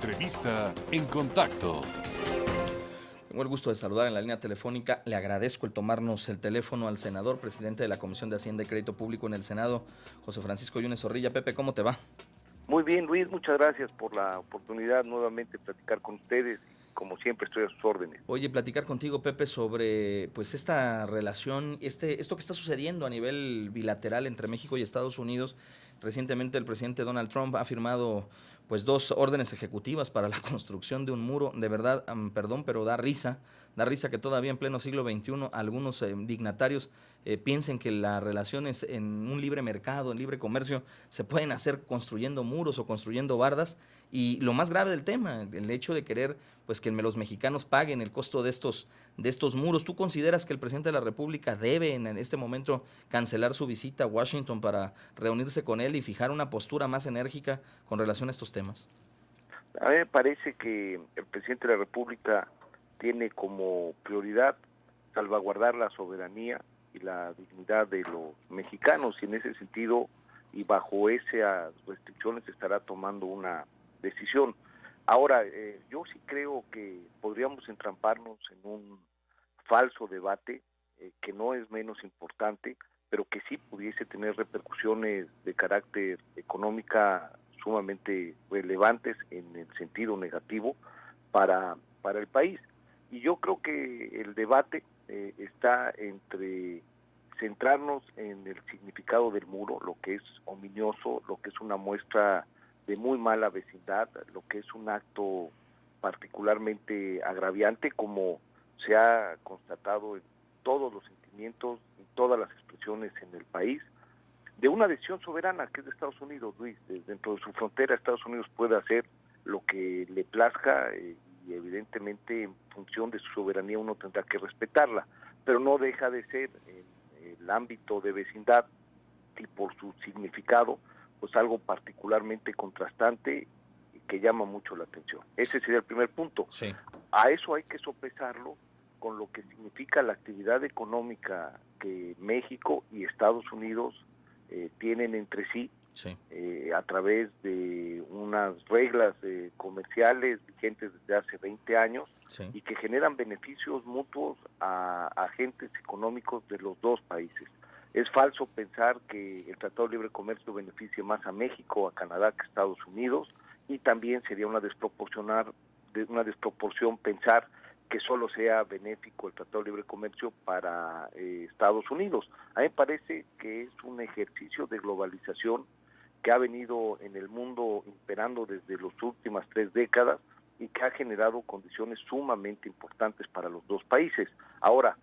Entrevista en contacto. Tengo el gusto de saludar en la línea telefónica. Le agradezco el tomarnos el teléfono al senador, presidente de la Comisión de Hacienda y Crédito Público en el Senado, José Francisco Yunes Zorrilla. Pepe, ¿cómo te va? Muy bien, Luis, muchas gracias por la oportunidad nuevamente de platicar con ustedes. Como siempre, estoy a sus órdenes. Oye, platicar contigo, Pepe, sobre pues esta relación, esto que está sucediendo a nivel bilateral entre México y Estados Unidos. Recientemente el presidente Donald Trump ha firmado pues 2 órdenes ejecutivas para la construcción de un muro. De verdad, perdón, pero da risa que todavía en pleno siglo XXI algunos dignatarios piensen que las relaciones en un libre mercado, en libre comercio, se pueden hacer construyendo muros o construyendo bardas. Y lo más grave del tema, el hecho de querer pues que los mexicanos paguen el costo de estos muros. ¿Tú consideras que el presidente de la República debe en este momento cancelar su visita a Washington para reunirse con él y fijar una postura más enérgica con relación a estos temas? A mí me parece que el presidente de la República tiene como prioridad salvaguardar la soberanía y la dignidad de los mexicanos, y en ese sentido y bajo esas restricciones estará tomando una decisión. Ahora, yo sí creo que podríamos entramparnos en un falso debate que no es menos importante, pero que sí pudiese tener repercusiones de carácter económica sumamente relevantes en el sentido negativo para el país. Y yo creo que el debate está entre centrarnos en el significado del muro, lo que es ominioso, lo que es una muestra de muy mala vecindad, lo que es un acto particularmente agraviante, como se ha constatado en todos los sentimientos y todas las expresiones en el país, de una decisión soberana que es de Estados Unidos, Luis. Dentro de su frontera Estados Unidos puede hacer lo que le plazca y evidentemente en función de su soberanía uno tendrá que respetarla, pero no deja de ser en el ámbito de vecindad y por su significado pues algo particularmente contrastante y que llama mucho la atención. Ese sería el primer punto. Sí. A eso hay que sopesarlo con lo que significa la actividad económica que México y Estados Unidos tienen entre sí, Sí. a través de unas reglas comerciales vigentes desde hace 20 años, Sí. y que generan beneficios mutuos a agentes económicos de los dos países. Es falso pensar que el Tratado de Libre Comercio beneficie más a México, a Canadá que a Estados Unidos, y también sería una desproporción pensar que solo sea benéfico el Tratado de Libre Comercio para Estados Unidos. A mí me parece que es un ejercicio de globalización que ha venido en el mundo imperando desde las últimas 3 décadas y que ha generado condiciones sumamente importantes para los dos países. Ahora,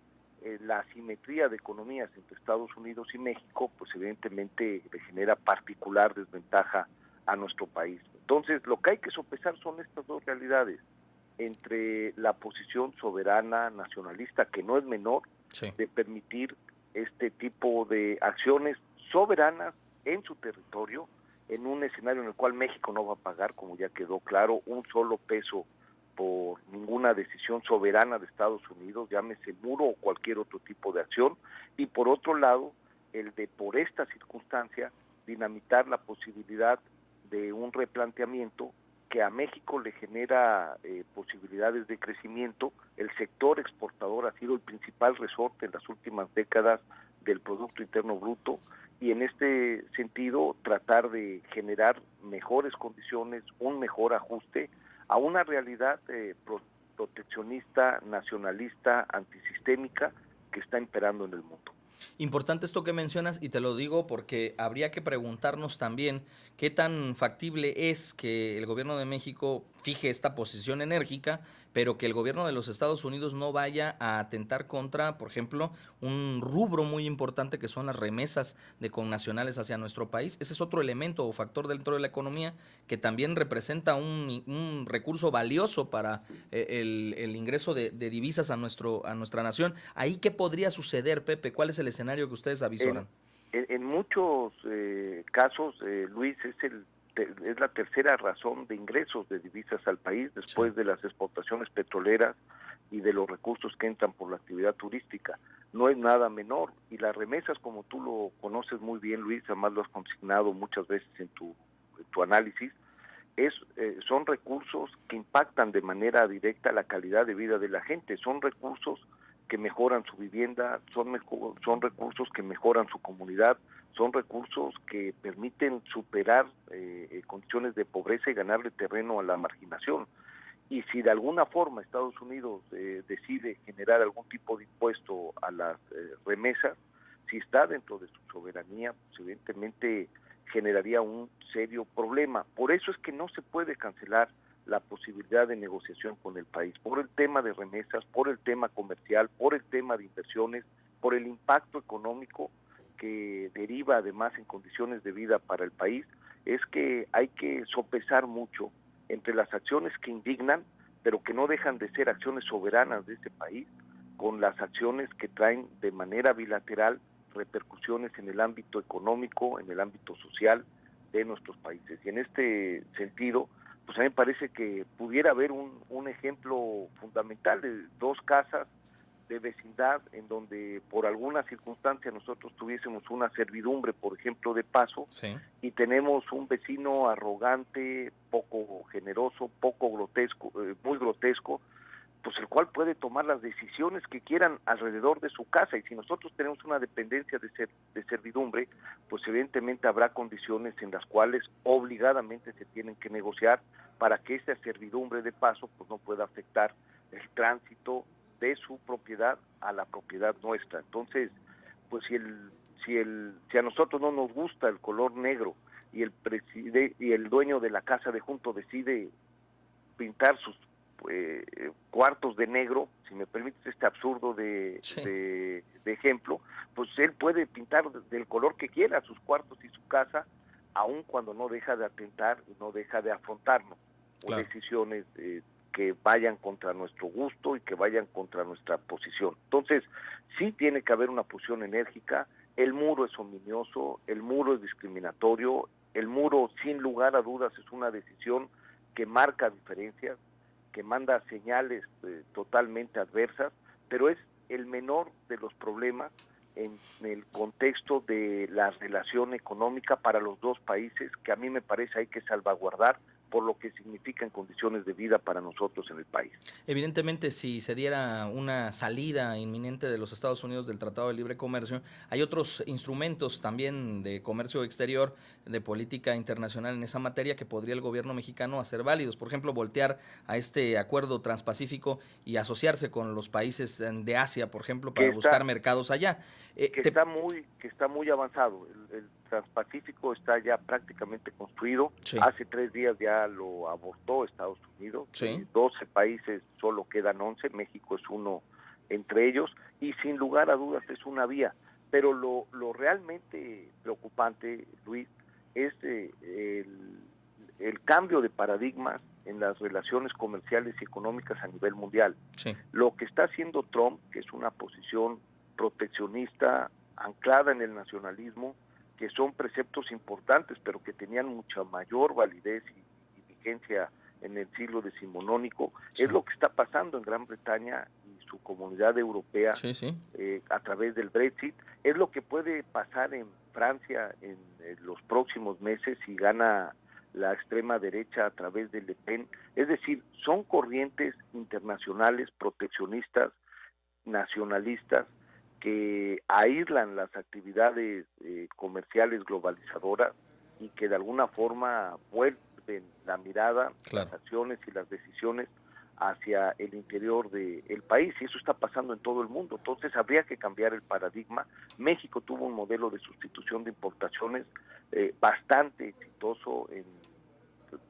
la asimetría de economías entre Estados Unidos y México, pues evidentemente le genera particular desventaja a nuestro país. Entonces, lo que hay que sopesar son estas dos realidades, entre la posición soberana, nacionalista, que no es menor, Sí. de permitir este tipo de acciones soberanas en su territorio, en un escenario en el cual México no va a pagar, como ya quedó claro, un solo peso por ninguna decisión soberana de Estados Unidos, llámese muro o cualquier otro tipo de acción, y por otro lado, el de por esta circunstancia dinamitar la posibilidad de un replanteamiento que a México le genera posibilidades de crecimiento. El sector exportador ha sido el principal resorte en las últimas décadas del Producto Interno Bruto, y en este sentido tratar de generar mejores condiciones, un mejor ajuste a una realidad proteccionista, nacionalista, antisistémica que está imperando en el mundo. Importante esto que mencionas, y te lo digo porque habría que preguntarnos también qué tan factible es que el gobierno de México fije esta posición enérgica, pero que el gobierno de los Estados Unidos no vaya a atentar contra, por ejemplo, un rubro muy importante que son las remesas de connacionales hacia nuestro país. Ese es otro elemento o factor dentro de la economía que también representa un recurso valioso para el ingreso de divisas a nuestra nación. ¿Ahí qué podría suceder, Pepe? ¿Cuál es el escenario que ustedes En, avisoran? en muchos casos, Luis, es la tercera razón de ingresos de divisas al país Sí. después de las exportaciones petroleras y de los recursos que entran por la actividad turística. No es nada menor, y las remesas, como tú lo conoces muy bien, Luis, además lo has consignado muchas veces en tu análisis, son recursos que impactan de manera directa la calidad de vida de la gente, son recursos que mejoran su vivienda, son recursos que mejoran su comunidad, son recursos que permiten superar condiciones de pobreza y ganarle terreno a la marginación. Y si de alguna forma Estados Unidos decide generar algún tipo de impuesto a las remesas, si está dentro de su soberanía, pues evidentemente generaría un serio problema. Por eso es que no se puede cancelar la posibilidad de negociación con el país, por el tema de remesas, por el tema comercial, por el tema de inversiones, por el impacto económico que deriva además en condiciones de vida para el país. Es que hay que sopesar mucho entre las acciones que indignan, pero que no dejan de ser acciones soberanas de este país, con las acciones que traen de manera bilateral repercusiones en el ámbito económico, en el ámbito social de nuestros países. Y en este sentido, pues a mí me parece que pudiera haber un ejemplo fundamental de dos casas de vecindad en donde por alguna circunstancia nosotros tuviésemos una servidumbre, por ejemplo, de paso, Sí. y tenemos un vecino arrogante, poco generoso, poco grotesco, muy grotesco, pues el cual puede tomar las decisiones que quieran alrededor de su casa. Y si nosotros tenemos una dependencia de servidumbre, pues evidentemente habrá condiciones en las cuales obligadamente se tienen que negociar para que esa servidumbre de paso pues no pueda afectar el tránsito de su propiedad a la propiedad nuestra. Entonces, pues si a nosotros no nos gusta el color negro y el dueño de la casa de junto decide pintar sus cuartos de negro, si me permites este absurdo de ejemplo, pues él puede pintar del color que quiera sus cuartos y su casa, aun cuando no deja de atentar y no deja de afrontarnos Claro. decisiones que vayan contra nuestro gusto y que vayan contra nuestra posición. Entonces, sí tiene que haber una posición enérgica. El muro es ominioso, el muro es discriminatorio, el muro sin lugar a dudas es una decisión que marca diferencias, que manda señales totalmente adversas, pero es el menor de los problemas en el contexto de la relación económica para los dos países, que a mí me parece hay que salvaguardar por lo que significa en condiciones de vida para nosotros en el país. Evidentemente, si se diera una salida inminente de los Estados Unidos del Tratado de Libre Comercio, hay otros instrumentos también de comercio exterior, de política internacional en esa materia que podría el gobierno mexicano hacer válidos. Por ejemplo, voltear a este acuerdo transpacífico y asociarse con los países de Asia, por ejemplo, para buscar mercados allá. Que está muy avanzado. El Transpacífico está ya prácticamente construido. Sí. Hace 3 días ya lo abortó Estados Unidos. Sí. 12 países, solo quedan 11. México es uno entre ellos. Y sin lugar a dudas es una vía. Pero lo realmente preocupante, Luis, es el cambio de paradigmas en las relaciones comerciales y económicas a nivel mundial. Sí. Lo que está haciendo Trump, que es una posición proteccionista anclada en el nacionalismo, que son preceptos importantes, pero que tenían mucha mayor validez y vigencia en el siglo decimonónico, sí. Es lo que está pasando en Gran Bretaña y su comunidad europea, sí, sí. A través del Brexit, es lo que puede pasar en Francia en los próximos meses si gana la extrema derecha a través de Le Pen. Es decir, son corrientes internacionales proteccionistas, nacionalistas, que aíslan las actividades comerciales globalizadoras y que de alguna forma vuelven la mirada, claro, las acciones y las decisiones hacia el interior del país, y eso está pasando en todo el mundo. Entonces habría que cambiar el paradigma. México tuvo un modelo de sustitución de importaciones bastante exitoso en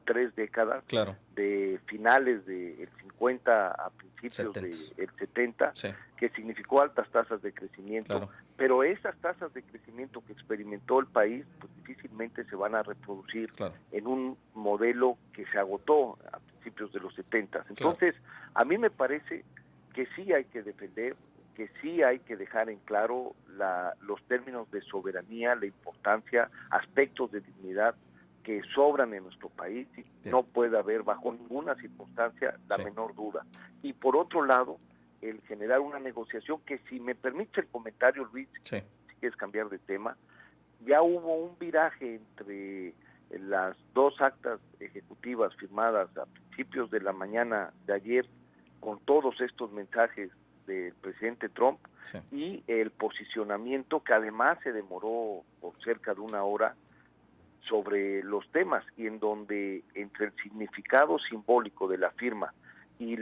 3 décadas, claro, de finales del 50 a principios del 70, sí, que significó altas tasas de crecimiento, claro, pero esas tasas de crecimiento que experimentó el país pues difícilmente se van a reproducir, claro, en un modelo que se agotó a principios de los 70. Entonces, claro, a mí me parece que sí hay que defender, que sí hay que dejar en claro los términos de soberanía, la importancia, aspectos de dignidad que sobran en nuestro país y bien, no puede haber bajo ninguna circunstancia la sí, menor duda. Y por otro lado, el generar una negociación que, si me permite el comentario, Luis, sí, si quieres cambiar de tema, ya hubo un viraje entre las dos actas ejecutivas firmadas a principios de la mañana de ayer con todos estos mensajes del presidente Trump, Sí. y el posicionamiento que además se demoró por cerca de una hora sobre los temas, y en donde entre el significado simbólico de la firma y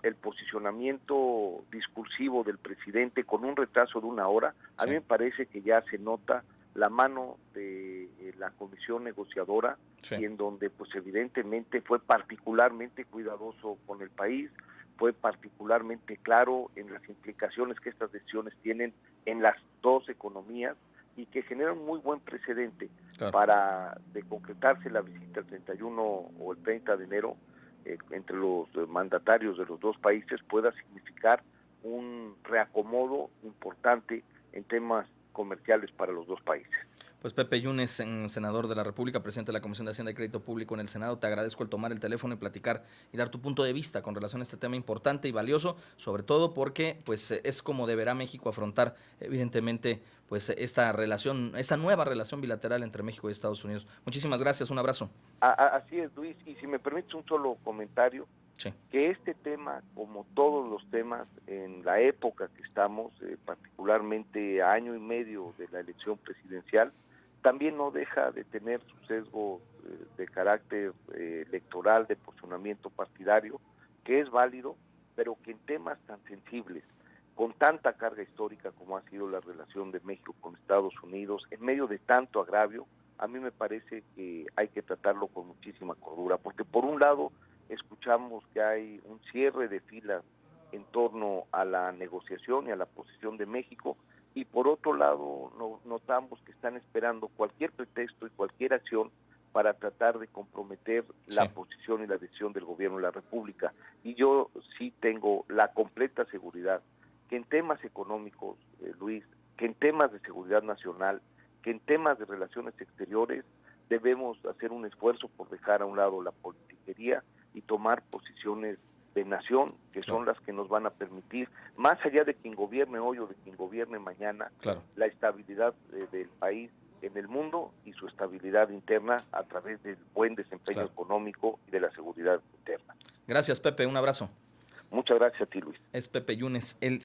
el posicionamiento discursivo del presidente con un retraso de una hora, a Sí. mí me parece que ya se nota la mano de la comisión negociadora, Sí. y en donde pues evidentemente fue particularmente cuidadoso con el país, fue particularmente claro en las implicaciones que estas decisiones tienen en las dos economías, y que generan un muy buen precedente Claro. para, de concretarse la visita el 31 o el 30 de enero, entre los mandatarios de los dos países, pueda significar un reacomodo importante en temas comerciales para los dos países. Pues Pepe Yunes, senador de la República, presidente de la Comisión de Hacienda y Crédito Público en el Senado, te agradezco el tomar el teléfono y platicar y dar tu punto de vista con relación a este tema importante y valioso, sobre todo porque pues es como deberá México afrontar evidentemente pues esta relación, esta nueva relación bilateral entre México y Estados Unidos. Muchísimas gracias, un abrazo. Así es, Luis, y si me permites un solo comentario, Sí. que este tema, como todos los temas en la época que estamos, particularmente a año y medio de la elección presidencial, también no deja de tener su sesgo de carácter electoral, de posicionamiento partidario, que es válido, pero que en temas tan sensibles, con tanta carga histórica como ha sido la relación de México con Estados Unidos, en medio de tanto agravio, a mí me parece que hay que tratarlo con muchísima cordura, porque por un lado escuchamos que hay un cierre de filas en torno a la negociación y a la posición de México, y por otro lado notamos que están esperando cualquier pretexto y cualquier acción para tratar de comprometer la posición y la decisión del gobierno de la República. Y yo sí tengo la completa seguridad que en temas económicos, Luis, que en temas de seguridad nacional, que en temas de relaciones exteriores, debemos hacer un esfuerzo por dejar a un lado la politiquería y tomar posiciones de nación, que son las que nos van a permitir, más allá de quien gobierne hoy o de quien gobierne mañana, la estabilidad del país en el mundo y su estabilidad interna a través del buen desempeño económico y de la seguridad interna. Gracias, Pepe, un abrazo. Muchas gracias a ti, Luis. Es Pepe Yunes, el